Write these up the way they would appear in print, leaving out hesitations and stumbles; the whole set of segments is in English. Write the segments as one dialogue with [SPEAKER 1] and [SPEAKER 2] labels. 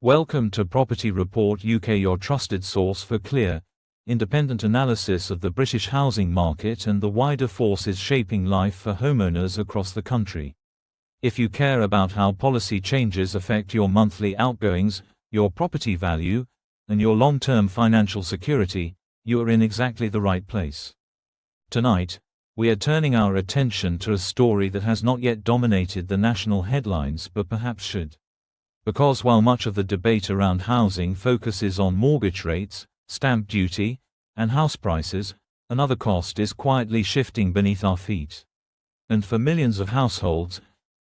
[SPEAKER 1] Welcome to Property Report UK, your trusted source for clear, independent analysis of the British housing market and the wider forces shaping life for homeowners across the country. If you care about how policy changes affect your monthly outgoings, your property value, and your long-term financial security, you are in exactly the right place. Tonight, we are turning our attention to a story that has not yet dominated the national headlines but perhaps should. Because while much of the debate around housing focuses on mortgage rates, stamp duty, and house prices, another cost is quietly shifting beneath our feet. And for millions of households,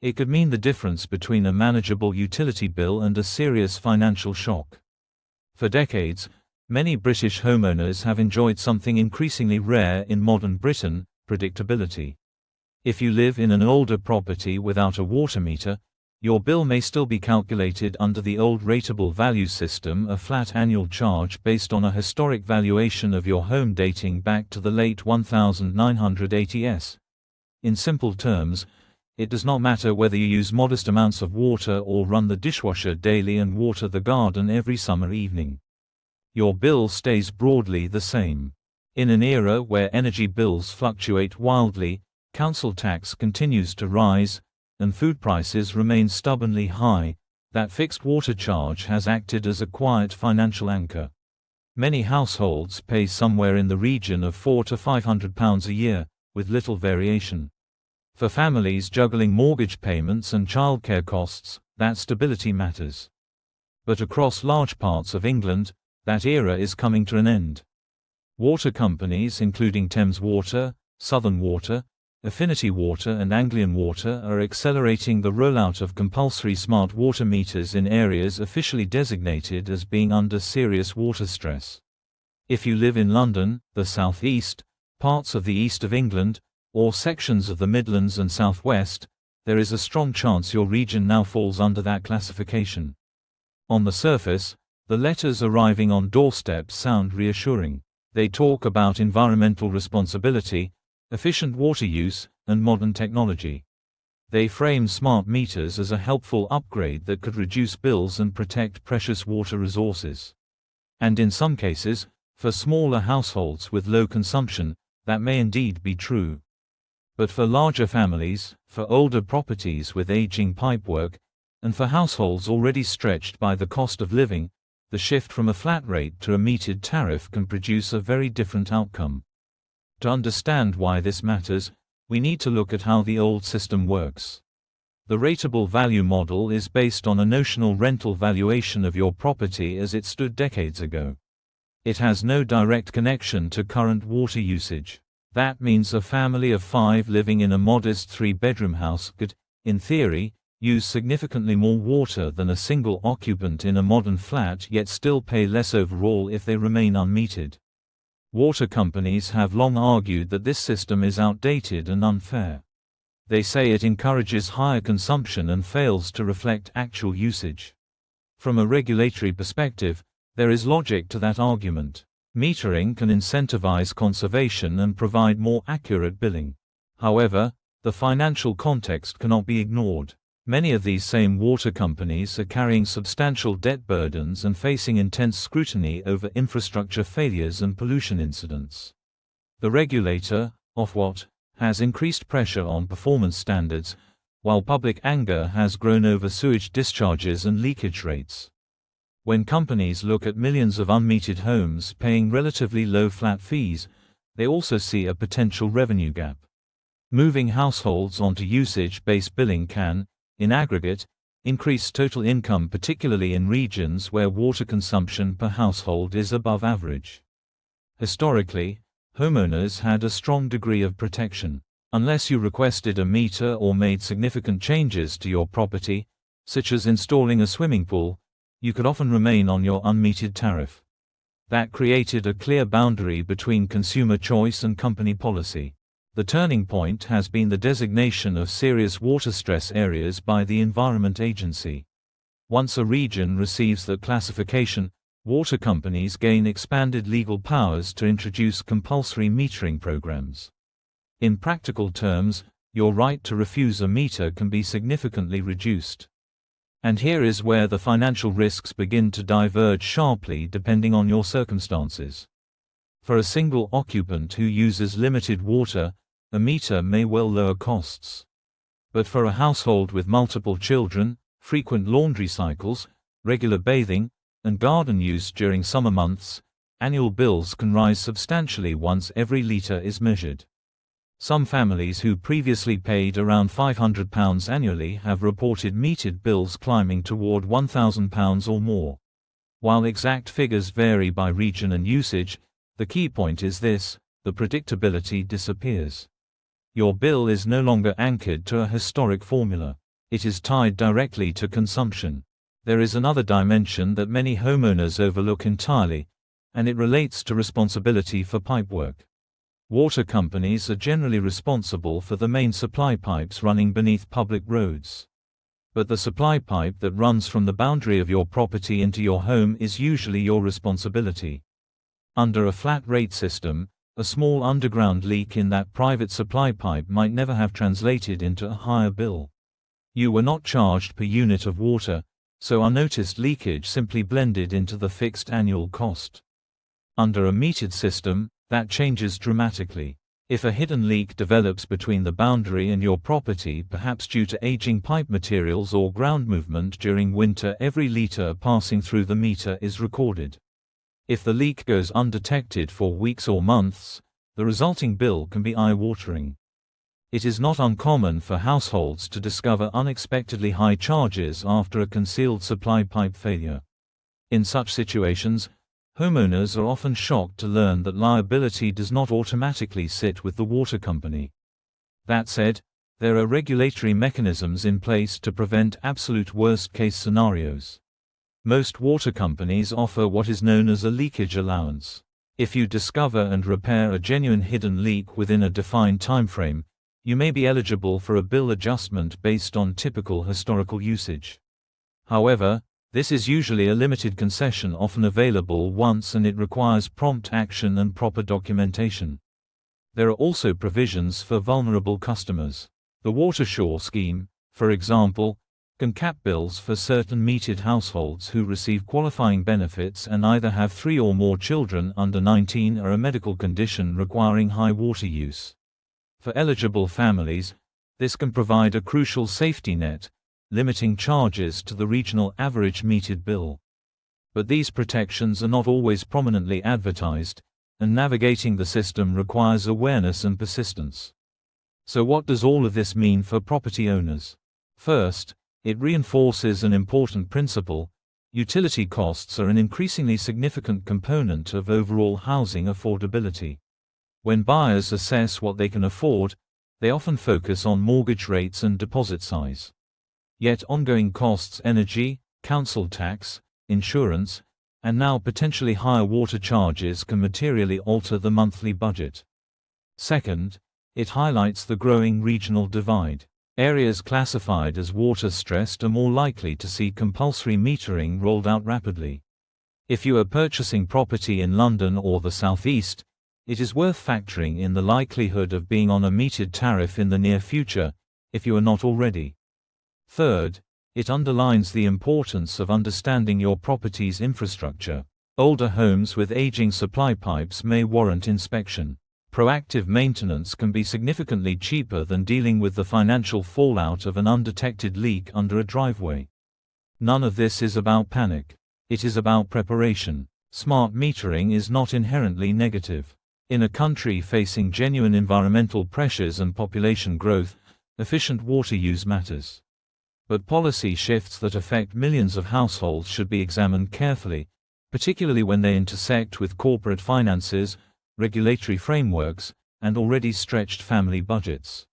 [SPEAKER 1] it could mean the difference between a manageable utility bill and a serious financial shock. For decades, many British homeowners have enjoyed something increasingly rare in modern Britain: predictability. If you live in an older property without a water meter, your bill may still be calculated under the old rateable value system, a flat annual charge based on a historic valuation of your home dating back to the late 1980s. In simple terms, it does not matter whether you use modest amounts of water or run the dishwasher daily and water the garden every summer evening. Your bill stays broadly the same. In an era where energy bills fluctuate wildly, council tax continues to rise, and food prices remain stubbornly high, that fixed water charge has acted as a quiet financial anchor. Many households pay somewhere in the region of £400 to £500 a year, with little variation. For families juggling mortgage payments and childcare costs, that stability matters. But across large parts of England, that era is coming to an end. Water companies including Thames Water, Southern Water, Affinity Water and Anglian Water are accelerating the rollout of compulsory smart water meters in areas officially designated as being under serious water stress. If you live in London, the South East, parts of the East of England, or sections of the Midlands and South West, there is a strong chance your region now falls under that classification. On the surface, the letters arriving on doorsteps sound reassuring. They talk about environmental responsibility, efficient water use, and modern technology. They frame smart meters as a helpful upgrade that could reduce bills and protect precious water resources. And in some cases, for smaller households with low consumption, that may indeed be true. But for larger families, for older properties with aging pipework, and for households already stretched by the cost of living, the shift from a flat rate to a metered tariff can produce a very different outcome. To understand why this matters, we need to look at how the old system works. The rateable value model is based on a notional rental valuation of your property as it stood decades ago. It has no direct connection to current water usage. That means a family of 5 living in a modest 3-bedroom house could, in theory, use significantly more water than a single occupant in a modern flat, yet still pay less overall if they remain unmetered. Water companies have long argued that this system is outdated and unfair. They say it encourages higher consumption and fails to reflect actual usage. From a regulatory perspective, there is logic to that argument. Metering can incentivize conservation and provide more accurate billing. However, the financial context cannot be ignored. Many of these same water companies are carrying substantial debt burdens and facing intense scrutiny over infrastructure failures and pollution incidents. The regulator, Ofwat, has increased pressure on performance standards, while public anger has grown over sewage discharges and leakage rates. When companies look at millions of unmetered homes paying relatively low flat fees, they also see a potential revenue gap. Moving households onto usage-based billing can, in aggregate, increase total income, particularly in regions where water consumption per household is above average. Historically, homeowners had a strong degree of protection. Unless you requested a meter or made significant changes to your property, such as installing a swimming pool, you could often remain on your unmetered tariff. That created a clear boundary between consumer choice and company policy. The turning point has been the designation of serious water stress areas by the Environment Agency. Once a region receives that classification, water companies gain expanded legal powers to introduce compulsory metering programs. In practical terms, your right to refuse a meter can be significantly reduced. And here is where the financial risks begin to diverge sharply depending on your circumstances. For a single occupant who uses limited water, a meter may well lower costs. But for a household with multiple children, frequent laundry cycles, regular bathing, and garden use during summer months, annual bills can rise substantially once every litre is measured. Some families who previously paid around £500 annually have reported metered bills climbing toward £1,000 or more. While exact figures vary by region and usage, the key point is this: the predictability disappears. Your bill is no longer anchored to a historic formula. It is tied directly to consumption. There is another dimension that many homeowners overlook entirely, and it relates to responsibility for pipework. Water companies are generally responsible for the main supply pipes running beneath public roads. But the supply pipe that runs from the boundary of your property into your home is usually your responsibility. Under a flat rate system, a small underground leak in that private supply pipe might never have translated into a higher bill. You were not charged per unit of water, so unnoticed leakage simply blended into the fixed annual cost. Under a metered system, that changes dramatically. If a hidden leak develops between the boundary and your property, perhaps due to aging pipe materials or ground movement during winter, every litre passing through the meter is recorded. If the leak goes undetected for weeks or months, the resulting bill can be eye-watering. It is not uncommon for households to discover unexpectedly high charges after a concealed supply pipe failure. In such situations, homeowners are often shocked to learn that liability does not automatically sit with the water company. That said, there are regulatory mechanisms in place to prevent absolute worst-case scenarios. Most water companies offer what is known as a leakage allowance. If you discover and repair a genuine hidden leak within a defined timeframe, you may be eligible for a bill adjustment based on typical historical usage. However, this is usually a limited concession often available once, and it requires prompt action and proper documentation. There are also provisions for vulnerable customers. The Watersure scheme, for example, can cap bills for certain metered households who receive qualifying benefits and either have 3 or more children under 19 or a medical condition requiring high water use. For eligible families, this can provide a crucial safety net, limiting charges to the regional average metered bill. But these protections are not always prominently advertised, and navigating the system requires awareness and persistence. So what does all of this mean for property owners? First, it reinforces an important principle: utility costs are an increasingly significant component of overall housing affordability. When buyers assess what they can afford, they often focus on mortgage rates and deposit size. Yet ongoing costs, energy, council tax, insurance, and now potentially higher water charges can materially alter the monthly budget. Second, it highlights the growing regional divide. Areas classified as water-stressed are more likely to see compulsory metering rolled out rapidly. If you are purchasing property in London or the Southeast, it is worth factoring in the likelihood of being on a metered tariff in the near future, if you are not already. Third, it underlines the importance of understanding your property's infrastructure. Older homes with aging supply pipes may warrant inspection. Proactive maintenance can be significantly cheaper than dealing with the financial fallout of an undetected leak under a driveway. None of this is about panic. It is about preparation. Smart metering is not inherently negative. In a country facing genuine environmental pressures and population growth, efficient water use matters. But policy shifts that affect millions of households should be examined carefully, particularly when they intersect with corporate finances, regulatory frameworks, and already stretched family budgets.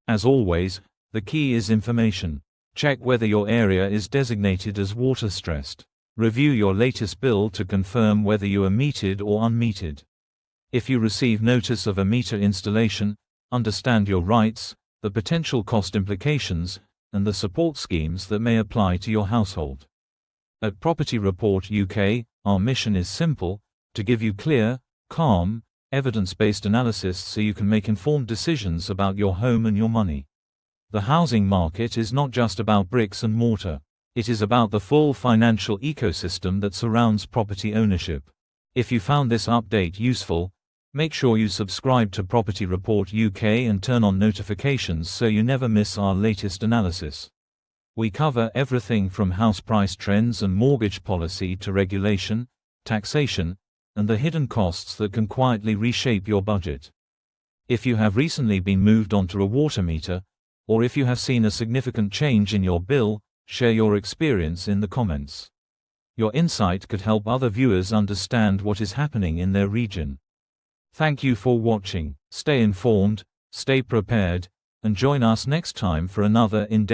[SPEAKER 1] As always, the key is information. Check whether your area is designated as water-stressed. Review your latest bill to confirm whether you are metered or unmetered. If you receive notice of a meter installation, understand your rights, the potential cost implications, and the support schemes that may apply to your household. At Property Report UK, our mission is simple: to give you clear, calm, evidence-based analysis so you can make informed decisions about your home and your money. The housing market is not just about bricks and mortar. It is about the full financial ecosystem that surrounds property ownership. If you found this update useful, make sure you subscribe to Property Report UK and turn on notifications so you never miss our latest analysis. We cover everything from house price trends and mortgage policy to regulation, taxation, and the hidden costs that can quietly reshape your budget. If you have recently been moved onto a water meter, or if you have seen a significant change in your bill, share your experience in the comments. Your insight could help other viewers understand what is happening in their region. Thank you for watching. Stay informed, stay prepared, and join us next time for another in-depth